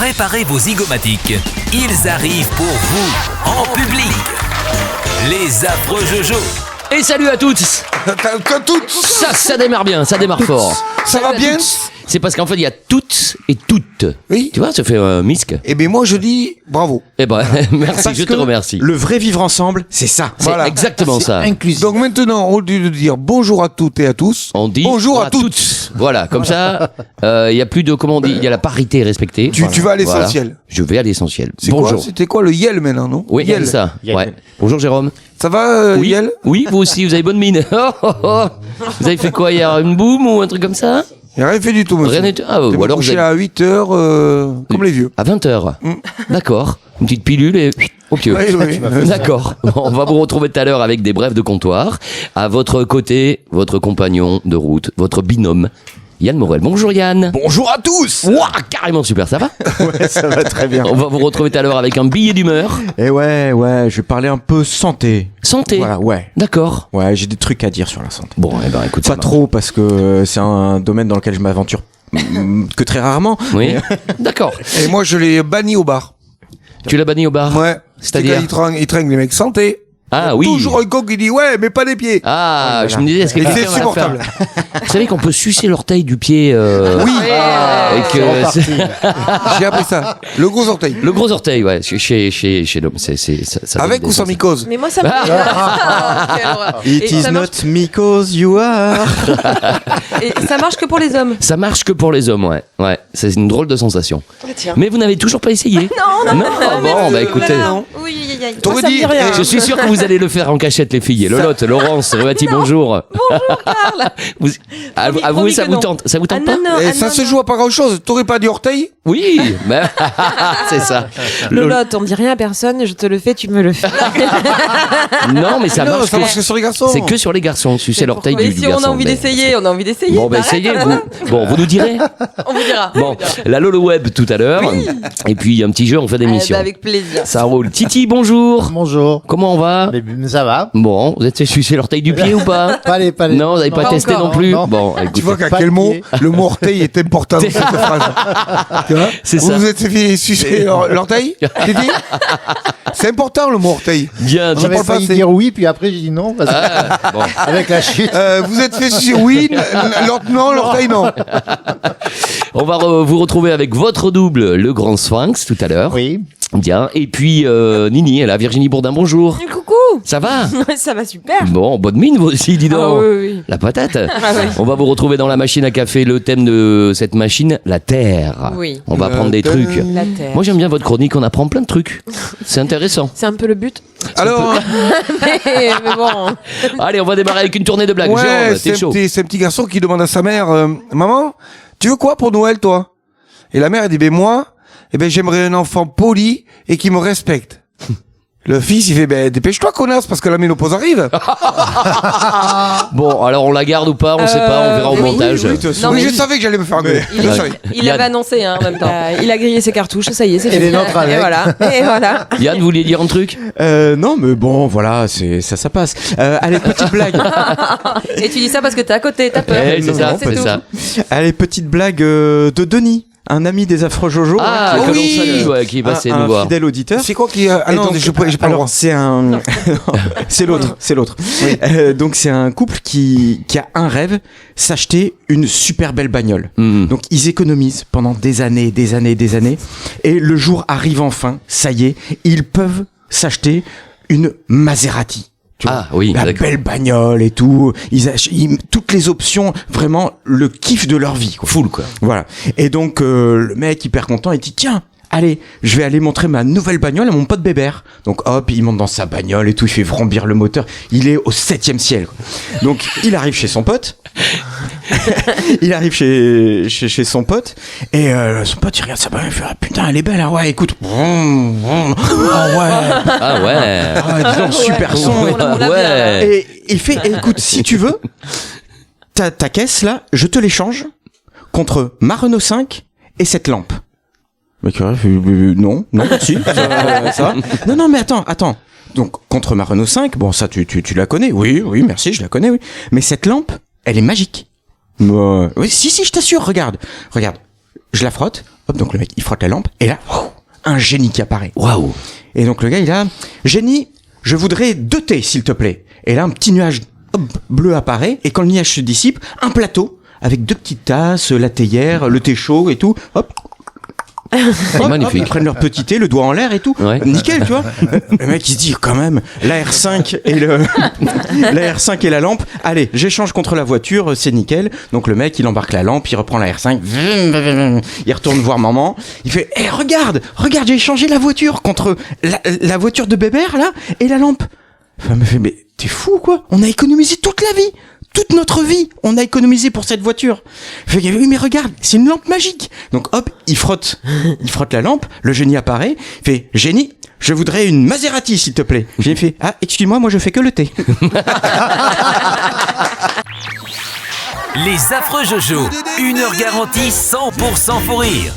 Préparez vos zygomatiques. Ils arrivent pour vous, en public. Les affreux Jojo. Et salut à toutes. Ça démarre bien, ça démarre fort. Ça va bien? C'est parce qu'en fait il y a toutes et toutes. Oui. Tu vois, ça fait un misque. Eh bien moi je dis bravo. Eh ben merci, Parce je te que remercie. Le vrai vivre ensemble, c'est ça. C'est Voilà. exactement ça. Inclusif. Donc maintenant au lieu de dire bonjour à toutes et à tous, On dit bonjour à toutes. Voilà, comme ça, il y a plus de comment on dit, il y a la parité respectée. Tu vas à l'essentiel. Voilà. Je vais à l'essentiel. C'est Bonjour. quoi? C'était quoi le Yel maintenant, non? Oui, Yel. c'est ça. Yel. Ouais. Bonjour Jérôme. Ça va Oui. Yel? Oui, vous aussi, vous avez bonne mine. Oh, oh, oh. Vous avez fait quoi hier, une boum ou un truc comme ça? Il n'a rien fait du tout, monsieur. Rien du tout. Ah, ou T'es alors vous couché avez... à 8h comme les vieux. À 20h. D'accord. Une petite pilule et au pieu. Oui, oui. D'accord. On va vous retrouver tout à l'heure avec des brèves de comptoir. À votre côté, votre compagnon de route, votre binôme, Yann Morel. Bonjour Yann. Bonjour à tous. Ouah, carrément super, ça va? Ouais, ça va très bien. On va vous retrouver tout à l'heure avec un billet d'humeur. Et ouais, je vais parler un peu santé. Santé. Voilà, ouais. D'accord. Ouais, j'ai des trucs à dire sur la santé. Bon, eh ben écoute, ça Pas trop parce que c'est un domaine dans lequel je m'aventure que très rarement. Oui. D'accord. Et moi je l'ai banni au bar. Tu l'as banni au bar? Ouais. C'est-à-dire? Il tringue les mecs santé. Ah oui. Toujours un con qui dit ouais mais pas des pieds. Ah, je me disais, est-ce que Et c'est quelqu'un va la insupportable. faire? Vous savez qu'on peut sucer l'orteil du pied Oui. et que J'ai appris ça. Le gros orteil. le gros orteil, ouais, chez l'homme, ça Avec donne ou sans des mycose? Mais moi, ça me. Quelle horreur. It Et is ça marche- not because you are. Et ça marche que pour les hommes. Ça marche que pour les hommes, ouais. Ouais, c'est une drôle de sensation. Tiens. Mais vous n'avez toujours pas essayé? Non. Bon, bah écoutez. Oui, T'aurais moi, ça me dit- dit rien. Je suis sûr que vous allez le faire en cachette, les filles. Lolotte, Laurence, Ruati, bonjour. Bonjour, Carl. Vous, avouez, promis ça que vous non. tente? Ça vous tente Ah, pas? non, Et ça se joue à pas grand chose. T'aurais pas dit orteil? Oui, mais c'est ça. Lolotte, on dit rien à personne, je te le fais, tu me le fais. Non, mais ça Non, marche. ça marche que sur les garçons. C'est que sur les garçons, sucer l'orteil Mais du si garçon. on a envie mais- d'essayer, on a envie d'essayer. Bon, ben Arrête, essayez, voilà. vous nous direz. On vous dira. Bon, la Lolo Web tout à l'heure. Et puis un petit jeu en fin d'émission. Avec plaisir. Ça roule. Titi, bonjour. Bonjour. Comment on va? Mais ça va. Bon, vous êtes fait sucer l'orteil du pied ou pas? Pas les. Non, vous n'avez pas Pas testé encore, non plus. non. Bon, Tu écoutez, vois qu'à Pas quel de mot pied. le mot orteil est important dans cette phrase. Tu vois? C'est Vous ça. vous êtes fait sucer l'orteil? T'es dit? C'est important le mot orteil. bien. On J'avais parle pas failli assez. dire oui, puis après j'ai dit non, parce que Ah, bon. avec la chute. Vous êtes fait sucer oui, non, l'orteil non. On va vous retrouver avec votre double, le Grand Sphinx, tout à l'heure. Oui. Bien. Et puis Nini, elle a Virginie Bourdin, bonjour. Coucou. Ça va? Ça va super. Bon, bonne mine vous aussi, dis donc. Ah oui. La patate. oui. On va vous retrouver dans la machine à café. Le thème de cette machine, la Terre. Oui. On va La apprendre des Terre. trucs. La terre. Moi, j'aime bien votre chronique. On apprend plein de trucs. C'est intéressant. C'est un peu le but. Alors, mais bon. Allez, on va démarrer avec une tournée de blagues. ouais, Jérôme, t'es chaud. c'est un petit garçon qui demande à sa mère, maman, tu veux quoi pour Noël, toi? Et la mère, elle dit, ben moi, j'aimerais un enfant poli et qui me respecte. Le fils, il fait, dépêche-toi, connasse, parce que la ménopause arrive. Bon, alors on la garde ou pas? On sait pas. On verra au oui, montage. Oui, de toute façon. Non, Oui, mais je savais que j'allais me faire engueuler. Je le savais. Il Yann. l'avait annoncé hein, en même temps. Il a grillé ses cartouches, ça y est, c'est Et fini. les nôtres avec. Et voilà. Et voilà. Yann, vous vouliez dire un truc? Non, mais bon, voilà, ça passe. Allez, petite blague. Et tu dis ça parce que t'es à côté, t'as peur. Eh, c'est ça, C'est c'est tout. ça. Allez, petite blague de Denis, un ami des affreux Jojo. Ah, qui est que l'on oui. salue, ouais, qui est passé nous un voir. fidèle auditeur. C'est quoi qui, ah Et non, donc, j'ai pas le alors droit. c'est un, c'est l'autre. Donc c'est un couple qui a un rêve, s'acheter une super belle bagnole. Mhm. Donc ils économisent pendant des années, et le jour arrive enfin, ça y est, ils peuvent s'acheter une Maserati. Tu vois, Ah oui, la d'accord. belle bagnole et tout, toutes les options, vraiment le kiff de leur vie, quoi. Full, quoi. Voilà. Et donc le mec hyper content, il dit tiens, allez, je vais aller montrer ma nouvelle bagnole à mon pote Bébert. Donc hop, il monte dans sa bagnole et tout, il fait vrombir le moteur. Il est au 7e ciel, quoi. Donc il arrive chez son pote. Il arrive chez son pote et son pote il regarde sa bagnole, il fait ah putain elle est belle hein, ouais écoute ah ouais Ah ouais. ah, dis donc, super son Ouais, et tout. ouais. Et il fait écoute si tu veux ta caisse là je te l'échange contre ma Renault 5 et cette lampe. Mais non merci ça. Non mais attends donc contre ma Renault 5 bon ça tu la connais oui merci je la connais oui mais cette lampe elle est magique. Oui si je t'assure regarde je la frotte Hop, donc le mec, il frotte la lampe, et là, un génie qui apparaît. Waouh. Et donc le gars, il a, génie, je voudrais 2 thés, s'il te plaît. Et là, un petit nuage bleu apparaît, et quand le nuage se dissipe, un plateau avec 2 petites tasses, la théière, le thé chaud et tout. Hop. Hop, Magnifique. ils prennent leur petit thé, le doigt en l'air et tout. Ouais. Nickel, tu vois. Le mec, il se dit quand même, la R5 et la R5 et la lampe. Allez, j'échange contre la voiture, c'est nickel. Donc le mec, il embarque la lampe, il reprend la R5. Il retourne voir maman. Il fait, regarde, j'ai échangé la voiture contre la voiture de Bébert, là, et la lampe. Femme me fait, mais t'es fou, quoi. On a économisé toute la vie. Toute notre vie, on a économisé pour cette voiture. Fait que, oui, mais regarde, c'est une lampe magique. Donc hop, il frotte la lampe, le génie apparaît, il fait, génie, je voudrais une Maserati, s'il te plaît. J'ai fait, excuse-moi, moi je fais que le thé. Les affreux Jojo, 1 heure garantie 100% fou rire.